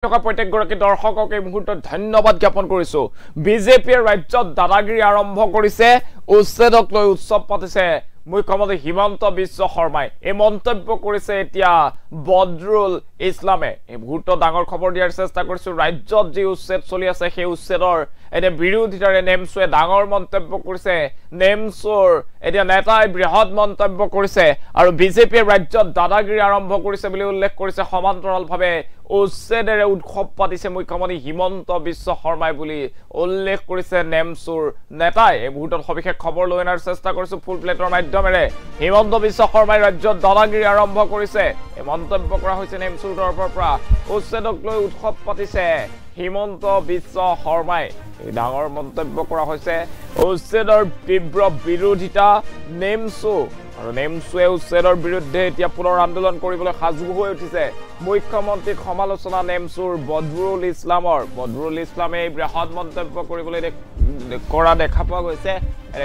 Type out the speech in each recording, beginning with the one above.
প্ৰত্যেকগৰাকী দৰ্শকক এই মুহূৰ্তত ধন্যবাদ জ্ঞাপন কৰিছো। বিজেপিৰ ৰাজ্যত দাদাগিৰি আৰম্ভ কৰিছে, উচ্ছেদক লৈ উৎসৱ পাতিছে মুখ্যমন্ত্ৰী হিমন্ত বিশ্ব শৰ্মাই। এই মন্তব্য কৰিছে এতিয়া বদৰুল ইছলামে। এই মুহূৰ্তত ডাঙৰ খবৰ দিয়াৰ চেষ্টা কৰিছো। ৰাজ্যত যি উচ্ছেদ চলি আছে সেই উচ্ছেদৰ এতিয়া বিৰোধিতাৰে নেমছুৱে ডাঙৰ মন্তব্য কৰিছে। নেমছুৰ এতিয়া নেতাই বৃহৎ মন্তব্য কৰিছে আৰু বিজেপিৰ ৰাজ্যত দাদাগিৰি আৰম্ভ কৰিছে বুলি উল্লেখ কৰিছে। সমান্তৰালভাৱে উচ্ছেদেৰে উৎসৱ পাতিছে মুখ্যমন্ত্ৰী হিমন্ত বিশ্ব শৰ্মাই বুলি উল্লেখ কৰিছে নেমছুৰ নেতাই। এই মুহূৰ্তত সবিশেষ খবৰ লৈ অনাৰ চেষ্টা কৰিছো ফুল প্লেটৰ মাধ্যমেৰে। হিমন্ত বিশ্ব শৰ্মাই ৰাজ্যত দাদাগিৰি আৰম্ভ কৰিছে, এই মন্তব্য কৰা হৈছে নেমছুৰ তৰফৰ পৰা। উচ্ছেদক লৈ উৎসৱ পাতিছে হিমন্ত বিশ্ব শৰ্মাই, এই ডাঙৰ মন্তব্য কৰা হৈছে। উচ্ছেদৰ তীব্ৰ বিৰোধিতা নেমছু আৰু নেমছুৱে উচ্ছেদৰ বিৰুদ্ধে এতিয়া পুনৰ আন্দোলন কৰিবলৈ সাজু হৈ উঠিছে। মুখ্যমন্ত্ৰীক সমালোচনা নেমছুৰ বদৰুল ইছলামৰ। বদৰুল ইছলামে এই বৃহৎ মন্তব্য কৰিবলৈ কৰা দেখা পোৱা গৈছে।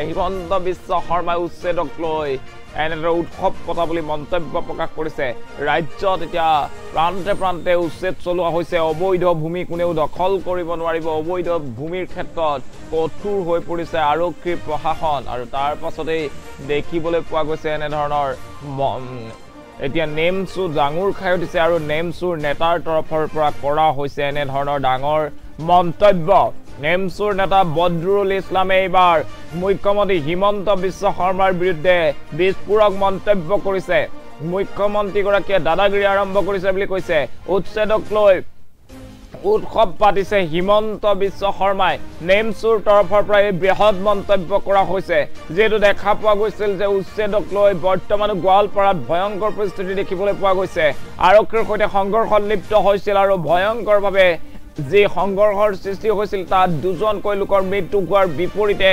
হিমন্ত বিশ্ব শৰ্মাই উচ্ছেদক লৈ এনেদৰে উৎসৱ পতা বুলি মন্তব্য প্ৰকাশ কৰিছে। ৰাজ্যত এতিয়া প্ৰান্তে প্ৰান্তে উচ্ছেদ চলোৱা হৈছে। অবৈধ ভূমি কোনেও দখল কৰিব নোৱাৰিব। অবৈধ ভূমিৰ ক্ষেত্ৰত কঠোৰ হৈ পৰিছে আৰক্ষী প্ৰশাসন আৰু তাৰ পাছতেই দেখিবলৈ পোৱা গৈছে এনেধৰণৰ এতিয়া নেমছু জাঙুৰ খাই উঠিছে আৰু নেমছুৰ নেতাৰ তৰফৰ পৰা কৰা হৈছে এনেধৰণৰ ডাঙৰ মন্তব্য। নেমছুৰ নেতা বদৰুল ইছলামে এইবাৰ মুখ্যমন্ত্ৰী হিমন্ত বিশ্ব শৰ্মাৰ বিৰুদ্ধে বিস্ফোৰক মন্তব্য কৰিছে। মুখ্যমন্ত্ৰীগৰাকীয়ে দাদাগিৰি আৰম্ভ কৰিছে বুলি কৈছে। উচ্ছেদক লৈ উৎসৱ পাতিছে হিমন্ত বিশ্ব শৰ্মাই। নেমছুৰ তৰফৰ পৰা এই বৃহৎ মন্তব্য কৰা হৈছে। যিহেতু দেখা পোৱা গৈছিল যে উচ্ছেদক লৈ বৰ্তমান গোৱালপাৰাত ভয়ংকৰ পৰিস্থিতি দেখিবলৈ পোৱা গৈছে। আৰক্ষীৰ সৈতে সংঘৰ্ষত লিপ্ত হৈছিল আৰু ভয়ংকৰভাৱে যি সংঘৰ্ষৰ সৃষ্টি হৈছিল তাত দুজনকৈ লোকৰ মৃত্যু হোৱাৰ বিপৰীতে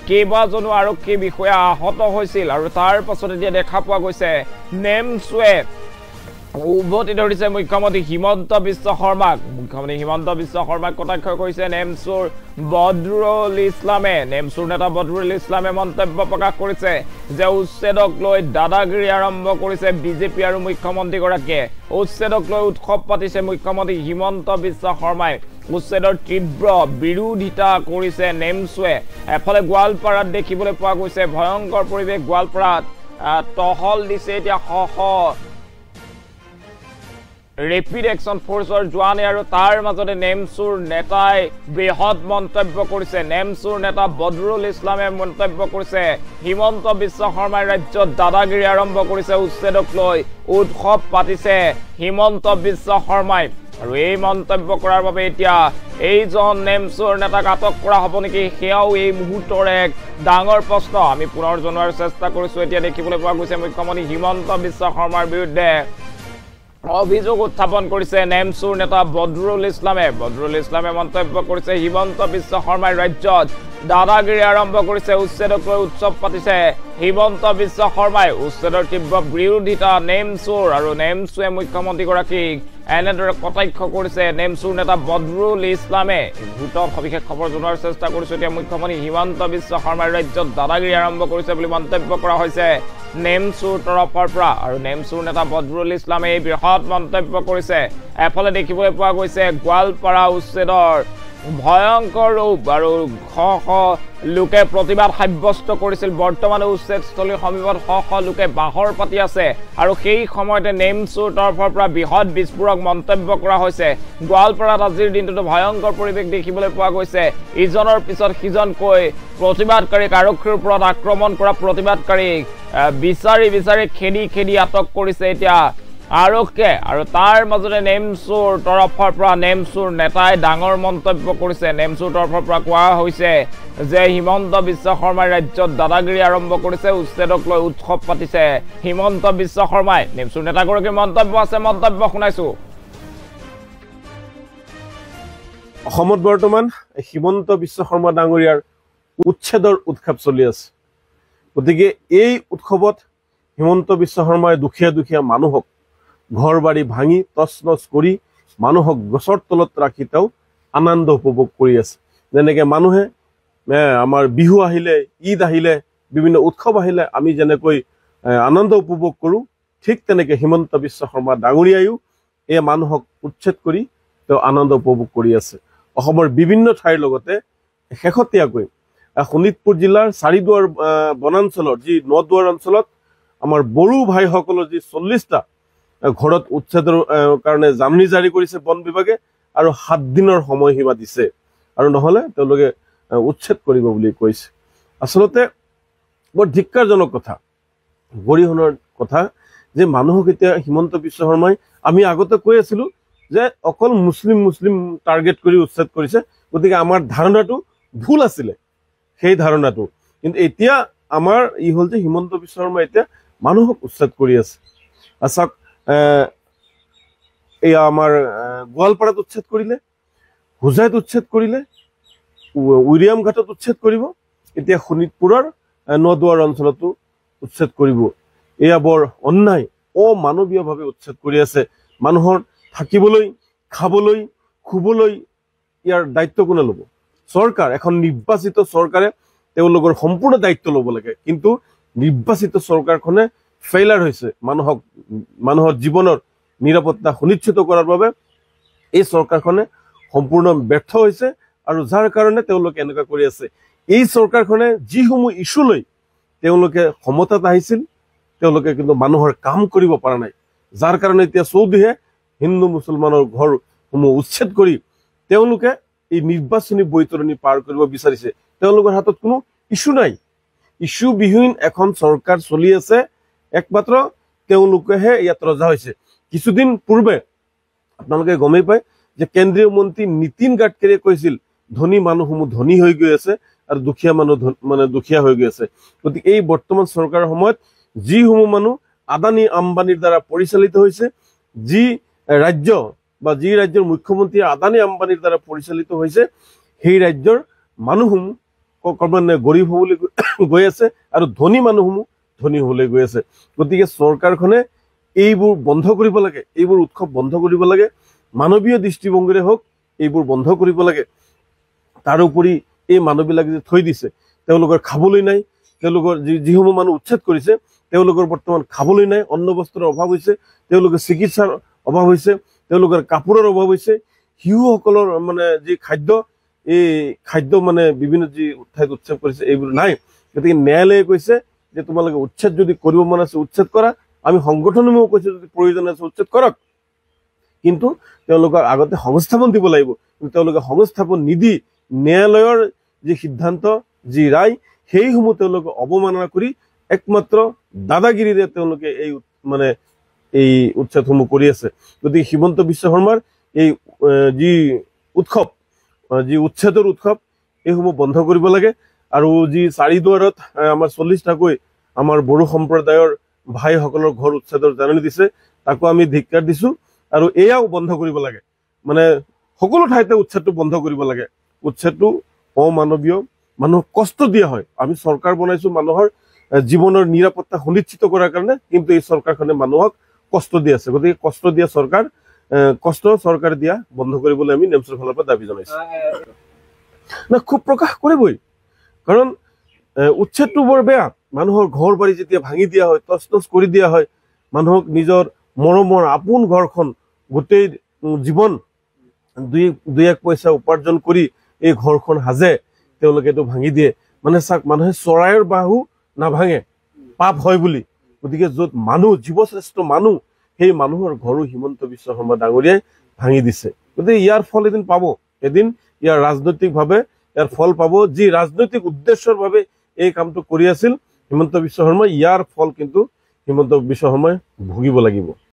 কেইবাজনো আৰক্ষী বিষয়া আহত হৈছিল আৰু তাৰ পাছত এতিয়া দেখা পোৱা গৈছে নেমছুৱে উভতি ধৰিছে মুখ্যমন্ত্ৰী হিমন্ত বিশ্ব শৰ্মাক। মুখ্যমন্ত্ৰী হিমন্ত বিশ্ব শৰ্মাক কটাক্ষ কৰিছে নেমছুৰ বদৰুল ইছলামে। নেমছুৰ নেতা বদৰুল ইছলামে মন্তব্য প্ৰকাশ কৰিছে যে উচ্ছেদক লৈ দাদাগিৰি আৰম্ভ কৰিছে বিজেপি আৰু মুখ্যমন্ত্ৰীগৰাকীয়ে। উচ্ছেদক লৈ উৎসৱ পাতিছে মুখ্যমন্ত্ৰী হিমন্ত বিশ্ব শৰ্মাই। উচ্ছেদৰ তীব্ৰ বিৰোধিতা কৰিছে নেমছুৱে। এফালে গোৱালপাৰাত দেখিবলৈ পোৱা গৈছে ভয়ংকৰ পৰিৱেশ। গোৱালপাৰাত টহল দিছে এতিয়া ৰেপিড একশ্যন ফ'ৰ্চৰ জোৱানে আৰু তাৰ মাজতে নেমছুৰ নেতাই বৃহৎ মন্তব্য কৰিছে। নেমছুৰ নেতা বদৰুল ইছলামে মন্তব্য কৰিছে হিমন্ত বিশ্ব শৰ্মাই ৰাজ্যত দাদাগিৰি আৰম্ভ কৰিছে। উচ্ছেদক লৈ উৎসৱ পাতিছে হিমন্ত বিশ্ব শৰ্মাই আৰু এই মন্তব্য কৰাৰ বাবে এতিয়া এইজন নেমছুৰ নেতাক আটক কৰা হ'ব নেকি, সেয়াও এই মুহূৰ্তৰ এক ডাঙৰ প্ৰশ্ন। আমি পুনৰ জনোৱাৰ চেষ্টা কৰিছোঁ। এতিয়া দেখিবলৈ পোৱা গৈছে মুখ্যমন্ত্ৰী হিমন্ত বিশ্ব শৰ্মাৰ বিৰুদ্ধে অভিযোগ উত্থাপন কৰিছে নেমছুৰ নেতা বদৰুল ইছলামে। বদৰুল ইছলামে মন্তব্য কৰিছে হিমন্ত বিশ্ব শৰ্মাই ৰাজ্যত দাদাগিৰি আৰম্ভ কৰিছে। উচ্ছেদক লৈ উৎসৱ পাতিছে হিমন্ত বিশ্ব শৰ্মাই। উচ্ছেদৰ তীব্ৰ বিৰোধিতা নেমছুৰ আৰু নেমছুৱে মুখ্যমন্ত্ৰীগৰাকীক এনেদৰে কটাক্ষ কৰিছে নেমছুৰ নেতা বদৰুল ইছলামে। ভোটত সবিশেষ খবৰ জনোৱাৰ চেষ্টা কৰিছো। এতিয়া মুখ্যমন্ত্ৰী হিমন্ত বিশ্ব শৰ্মাই ৰাজ্যত দাদাগিৰি আৰম্ভ কৰিছে বুলি মন্তব্য কৰা হৈছে নেমছুৰ তৰফৰ পৰা আৰু নেমছুৰ নেতা বদৰুল ইছলামে এই বৃহৎ মন্তব্য কৰিছে। এফালে দেখিবলৈ পোৱা গৈছে গোৱালপাৰা উচ্ছেদৰ ভয়ংকৰ ৰূপ আৰু শ লোকে প্ৰতিবাদ সাব্যস্ত কৰিছিল। বৰ্তমানে উচ্ছেদস্থলীৰ সমীপত শ লোকে বাহৰ পাতি আছে আৰু সেই সময়তে নেমছুৰ তৰফৰ পৰা বৃহৎ বিস্ফোৰক মন্তব্য কৰা হৈছে। গোৱালপাৰাত আজিৰ দিনটোতো ভয়ংকৰ পৰিৱেশ দেখিবলৈ পোৱা গৈছে। ইজনৰ পিছত সিজনকৈ প্ৰতিবাদকাৰীক আৰক্ষীৰ ওপৰত আক্ৰমণ কৰা প্ৰতিবাদকাৰীক বিচাৰি খেদি আটক কৰিছে এতিয়া আৰক্ষীয়ে আৰু তাৰ মাজতে নেমছুৰ তৰফৰ পৰা নেমছুৰ নেতাই ডাঙৰ মন্তব্য কৰিছে। নেমছুৰ তৰফৰ পৰা কোৱা হৈছে যে হিমন্ত বিশ্ব শৰ্মাই ৰাজ্যত দাদাগিৰি আৰম্ভ কৰিছে। উচ্ছেদক লৈ উৎসৱ পাতিছে হিমন্ত বিশ্ব শৰ্মাই। নেমছুৰ নেতাগৰাকীৰ মন্তব্য আছে, মন্তব্য শুনাইছো। অসমত বৰ্তমান হিমন্ত বিশ্ব শৰ্মা ডাঙৰীয়াৰ উচ্ছেদৰ উৎসৱ চলি আছে। গতিকে এই উৎসৱত হিমন্ত বিশ্ব শৰ্মাই দুখীয়া মানুহক ঘৰ বাৰী ভাঙি তছনছ কৰি মানুহক গছৰ তলত ৰাখি তেওঁ আনন্দ উপভোগ কৰি আছে। যেনেকৈ মানুহে আমাৰ বিহু আহিলে, ঈদ আহিলে, বিভিন্ন উৎসৱ আহিলে আমি যেনেকৈ আনন্দ উপভোগ কৰোঁ, ঠিক তেনেকৈ হিমন্ত বিশ্ব শৰ্মা ডাঙৰীয়ায়ো এই মানুহক উচ্ছেদ কৰি তেওঁ আনন্দ উপভোগ কৰি আছে। অসমৰ বিভিন্ন ঠাইৰ লগতে শেহতীয়াকৈ শোণিতপুৰ জিলাৰ চাৰিদুৱাৰ বনাঞ্চলৰ যি নদুৱাৰ অঞ্চলত আমাৰ বড়ো ভাইসকলৰ যি 40টা ঘৰত উচ্ছেদৰ কাৰণে জাননী জাৰি কৰিছে বন বিভাগে আৰু 7 দিনৰ সময়সীমা দিছে, আৰু নহলে তেওঁলোকে উচ্ছেদ কৰিব বুলি কৈছে। আচলতে বৰ ধিক্কাৰজনক কথা, গৰিহণাৰ কথা যে মানুহক এতিয়া হিমন্ত বিশ্ব শৰ্মাই, আমি আগতে কৈ আছিলো যে অকল মুছলিম টাৰ্গেট কৰি উচ্ছেদ কৰিছে, গতিকে আমাৰ ধাৰণাটো ভুল আছিলে সেই ধাৰণাটো। কিন্তু এতিয়া আমাৰ হ'ল যে হিমন্ত বিশ্ব শৰ্মা এতিয়া মানুহক উচ্ছেদ কৰি আছে। চাওক, এয়া আমাৰ গোৱালপাৰাত উচ্ছেদ কৰিলে, হোজাইত উচ্ছেদ কৰিলে, উৰিয়াম ঘাটত উচ্ছেদ কৰিব, এতিয়া শোণিতপুৰৰ নদুৱাৰ অঞ্চলতো উচ্ছেদ কৰিব। এয়া বৰ অন্যায়, অমানৱীয়ভাৱে উচ্ছেদ কৰি আছে। মানুহৰ থাকিবলৈ, খাবলৈ, শুবলৈ ইয়াৰ দায়িত্ব কোনে ল'ব? চৰকাৰ, এখন নিৰ্বাচিত চৰকাৰে তেওঁলোকৰ সম্পূৰ্ণ দায়িত্ব ল'ব লাগে, কিন্তু নিৰ্বাচিত চৰকাৰখনে ফেইলাৰ হৈছে মানুহৰ জীৱনৰ নিৰাপত্তা সুনিশ্চিত কৰাৰ বাবে এই চৰকাৰখনে সম্পূৰ্ণ ব্যৰ্থ হৈছে, আৰু যাৰ কাৰণে তেওঁলোকে এনেকুৱা কৰি আছে। এই চৰকাৰখনে যিসমূহ ইছ্যু লৈ তেওঁলোকে ক্ষমতাত আহিছিল, তেওঁলোকে কিন্তু মানুহৰ কাম কৰিব পৰা নাই, যাৰ কাৰণে এতিয়া চৌধুৰীয়ে হিন্দু মুছলমানৰ ঘৰসমূহ উচ্ছেদ কৰি তেওঁলোকে এই নিৰ্বাচনী বৈতৰণি পাৰ কৰিব বিচাৰিছে। তেওঁলোকৰ হাতত কোনো ইছ্যু নাই, ইছ্যুবিহীন এখন চৰকাৰ চলি আছে, একমাত্ৰ তেওঁলোকেহে ইয়াত ৰজা হৈছে। কিছুদিন পূৰ্বে আপোনালোকে গমেই পায় যে কেন্দ্ৰীয় মন্ত্ৰী নীতিন গাডকাৰীয়ে কৈছিল ধনী মানুহসমূহ ধনী হৈ গৈ আছে আৰু দুখীয়া মানুহ দুখীয়া হৈ গৈ আছে। গতিকে এই বৰ্তমান চৰকাৰৰ সময়ত যিসমূহ মানুহ আদানী আম্বানীৰ দ্বাৰা পৰিচালিত হৈছে, যি ৰাজ্য বা যি ৰাজ্যৰ মুখ্যমন্ত্ৰী আদানী আম্বানীৰ দ্বাৰা পৰিচালিত হৈছে, সেই ৰাজ্যৰ মানুহসমূহ ক্ৰমান্বয়ে গৰীব হ'বলৈ গৈ আছে আৰু ধনী মানুহসমূহ ধনী হ'বলৈ গৈ আছে। গতিকে চৰকাৰখনে এইবোৰ বন্ধ কৰিব লাগে, এইবোৰ উৎসৱ বন্ধ কৰিব লাগে, মানৱীয় দৃষ্টিভংগীৰে হওক এইবোৰ বন্ধ কৰিব লাগে। তাৰোপৰি এই মানুহবিলাক যে থৈ দিছে, তেওঁলোকৰ খাবলৈ নাই, তেওঁলোকৰ যিসমূহ মানুহ উচ্ছেদ কৰিছে তেওঁলোকৰ বৰ্তমান খাবলৈ নাই, অন্ন বস্ত্ৰৰ অভাৱ হৈছে, তেওঁলোকৰ চিকিৎসাৰ অভাৱ হৈছে, তেওঁলোকৰ কাপোৰৰ অভাৱ হৈছে, শিশুসকলৰ যি খাদ্য, এই খাদ্য বিভিন্ন যি ঠাইত উচ্ছেদ কৰিছে এইবোৰ নাই। গতিকে ন্যায়ালয়ে কৈছে যে তোমালোকে উচ্ছেদ যদি কৰিব মন আছে উচ্ছেদ কৰা, আমি সংগঠনসমূহ কৈছো যদি প্ৰয়োজন আছে উচ্ছেদ কৰক, কিন্তু তেওঁলোকক আগতে সংস্থাপন দিব লাগিব। কিন্তু তেওঁলোকে সংস্থাপন নিদি ন্যায়ালয়ৰ যি সিদ্ধান্ত, যি ৰায়, সেইসমূহ তেওঁলোকে অৱমাননা কৰি একমাত্ৰ দাদাগিৰিৰে তেওঁলোকে এই উচ্ছেদসমূহ কৰি আছে। গতিকে হিমন্ত বিশ্ব শৰ্মাৰ এই যি উৎসৱ, যি উচ্ছেদৰ উৎসৱ, এইসমূহ বন্ধ কৰিব লাগে। আৰু যি চাৰিদুৱাৰত আমাৰ 40টাকৈ আমাৰ বড়ো সম্প্ৰদায়ৰ ভাইসকলৰ ঘৰ উচ্ছেদৰ জাননী দিছে, তাকো আমি ধিক্কাৰ দিছো, আৰু এয়াও বন্ধ কৰিব লাগে। সকলো ঠাইতে উচ্ছেদটো বন্ধ কৰিব লাগে। উচ্ছেদটো অমানৱীয়, মানুহক কষ্ট দিয়া হয়। আমি চৰকাৰ বনাইছো মানুহৰ জীৱনৰ নিৰাপত্তা সুনিশ্চিত কৰাৰ কাৰণে, কিন্তু এই চৰকাৰখনে মানুহক কষ্ট দি আছে। গতিকে কষ্ট দিয়া চৰকাৰ, চৰকাৰে দিয়া বন্ধ কৰিবলৈ আমি নেমচৰ ফালৰ পৰা দাবী জনাইছো। খুব প্ৰকাশ কৰিবই, কাৰণ উচ্ছেদটো বৰ বেয়া। মানুহৰ ঘৰ বাৰী যেতিয়া ভাঙি দিয়া হয়, তছ তছ কৰি দিয়া হয়, মানুহক নিজৰ মৰমৰ আপোন ঘৰখন গোটেই জীৱন দুই এক পইচা উপাৰ্জন কৰি এই ঘৰখন সাজে, তেওঁলোকে এইটো ভাঙি দিয়ে। চাওক, মানুহে চৰাইৰ বাহু নাভাঙে, পাপ হয় বুলি। গতিকে য'ত মানুহ, জীৱশ্ৰেষ্ঠ মানুহ, সেই মানুহৰ ঘৰো হিমন্ত বিশ্ব শৰ্মা ডাঙৰীয়াই ভাঙি দিছে। গতিকে ইয়াৰ ফল এদিন পাব, এদিন ইয়াৰ ৰাজনৈতিকভাৱে ইয়াৰ ফল পাব। যি ৰাজনৈতিক উদ্দেশ্যৰ বাবে এই কামটো কৰি আছিল হিমন্ত বিশ্ব শৰ্মাই, ইয়াৰ ফল কিন্তু হিমন্ত বিশ্ব শৰ্মাই ভুগিব লাগিব।